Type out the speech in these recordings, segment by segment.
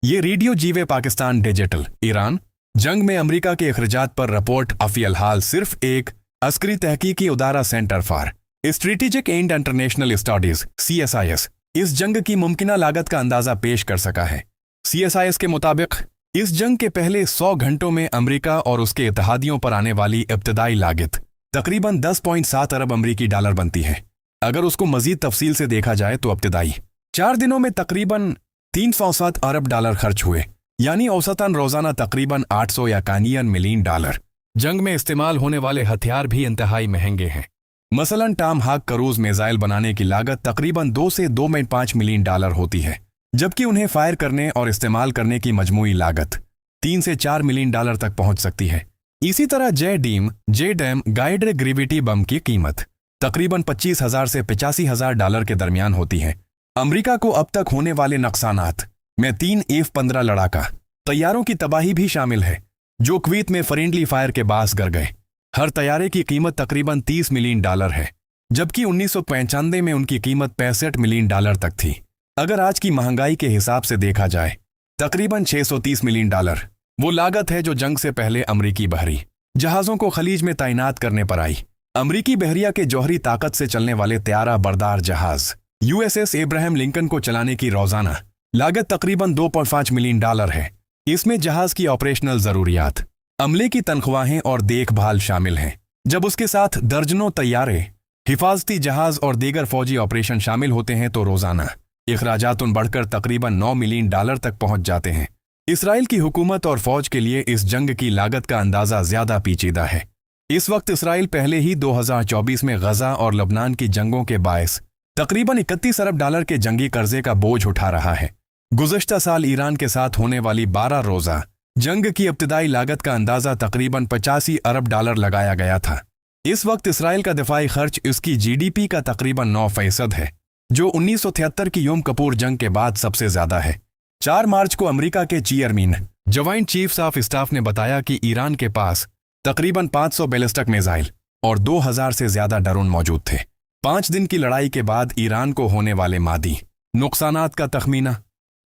ये रेडियो जीवे Pakistan digital. Iran जंग में अमेरिका के अखराजात पर रिपोर्ट अफियल हाल सिर्फ एक अस्करी तहकीकी उदारा center for strategic and international studies CSIS इस जंग की मुमकिना लागत का अंदाजा पेश कर सका है। CSIS के मुताबिक इस जंग के पहले 100 घंटों में अमेरिका और उसके इत्तेहादियों पर आने वाली इब्तदाई लागत तकरीबन 10.7 अरब अमरीकी डॉलर बनती है। अगर उसको मजीद तफसील से देखा जाए तो इब्तदाई 4 दिनों में तकरीबन 307 अरब डॉलर खर्च हुए, यानी औसतन रोजाना तकरीबन 800 या कानियन मिलियन डॉलर। जंग में इस्तेमाल होने वाले हथियार भी इंतहाई महंगे हैं। मसलन टॉम हाक क्रूज मिसाइल बनाने की लागत तकरीबन 2 से 2.5 मिलियन डॉलर होती है, जबकि उन्हें फायर करने और इस्तेमाल करने की मजमूई लागत 3 से 4 मिलियन डॉलर तक पहुंच सकती है। इसी तरह JDAM गाइडेड ग्रेविटी बम की कीमत तकरीबन 25,000 से 85,000 डॉलर के दरमियान होती है। अमेरिका को अब तक होने वाले नुकसानात में 3 F-15 लड़ाका तैयारों की तबाही भी शामिल है, जो कुवैत में फ्रेंडली फायर के बास गिर गए। हर तैयारे की कीमत तकरीबन 30 मिलियन डॉलर है, जबकि 1995 में उनकी कीमत 65 मिलियन डॉलर तक थी। अगर आज की महंगाई के हिसाब से देखा जाए तकरीबन 630 मिलियन डॉलर वो लागत है जो जंग से पहले अमरीकी बहरी जहाज़ों को खलीज में तैनात करने पर आई। अमरीकी बहरिया के जौहरी ताकत से चलने वाले त्यारा बरदार जहाज USS एब्राहम लिंकन को चलाने की रोजाना लागत तकरीबन 2.5 मिलियन डॉलर है। इसमें जहाज की ऑपरेशनल जरूरियात, अमले की तनख्वाहें और देखभाल शामिल हैं, जब उसके साथ दर्जनों तैयारे, हिफाजती जहाज और दीगर फौजी ऑपरेशन शामिल होते हैं तो रोजाना अखराजात बढ़कर तकरीबन 9 मिलियन डॉलर तक पहुंच जाते हैं। इसराइल की हुकूमत और फौज के लिए इस जंग की लागत का अंदाजा ज्यादा पेचीदा है। इस वक्त इसराइल पहले ही 2024 में गजा और लबनान की जंगों के बायस तकरीबन 31 अरब डॉलर के जंगी कर्जे का बोझ उठा रहा है। गुज़श्ता साल ईरान के साथ होने वाली 12 रोज़ा जंग की इब्तदाई लागत का अंदाजा तकरीबन 85 अरब डॉलर लगाया गया था। इस वक्त इसराइल का दिफाई खर्च इसकी GDP का तकरीबन 9% है, जो 1973 की योम कपूर जंग के बाद सबसे ज्यादा है। 4 मार्च को अमेरिका के chairman joint chiefs of staff ने बताया कि ईरान के पास तकरीबन 500 बैलिस्टिक मिसाइल और 2000 से ज्यादा ड्रोन मौजूद थे। 5 दिन की लड़ाई के बाद ईरान को होने वाले मादी नुकसानात का तखमीना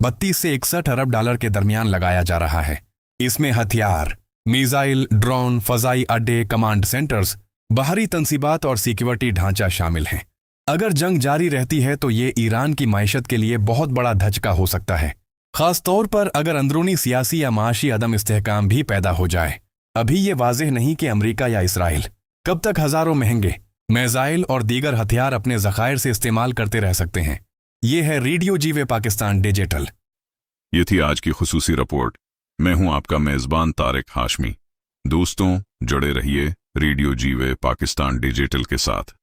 32 से 61 अरब डॉलर के दरमियान लगाया जा रहा है। इसमें हथियार, मिसाइल, ड्रोन, फजाई अड्डे, कमांड सेंटर्स, बाहरी तंसीबात और सिक्योरिटी ढांचा शामिल हैं। अगर जंग जारी रहती है तो ये ईरान की मायशत के लिए बहुत बड़ा धचका हो सकता है, खास तौर पर अगर अंदरूनी सियासी या माशी अदम इस्तेहकाम भी पैदा हो जाए। अभी ये वाज़ेह नहीं कि अमेरिका या इसराइल कब तक हजारों महंगे मिसाइल और दीगर हथियार अपने ज़खायर से इस्तेमाल करते रह सकते हैं। ये है रेडियो जीवे पाकिस्तान डिजिटल। ये थी आज की खुसूसी रिपोर्ट। मैं हूं आपका मेजबान तारिक हाशमी। दोस्तों, जुड़े रहिए रेडियो जीवे पाकिस्तान डिजिटल के साथ।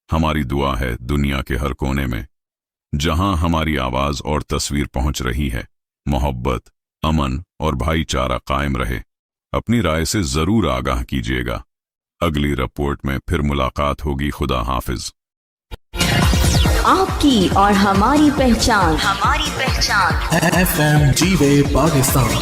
हमारी दुआ है दुनिया के हर कोने में जहां हमारी आवाज और तस्वीर पहुंच रही है, मोहब्बत, अमन और भाईचारा कायम रहे। अपनी राय से जरूर आगाह कीजिएगा। अगली रिपोर्ट में फिर मुलाकात होगी। खुदा हाफिज। आपकी और हमारी पहचान FM जीवे पाकिस्तान।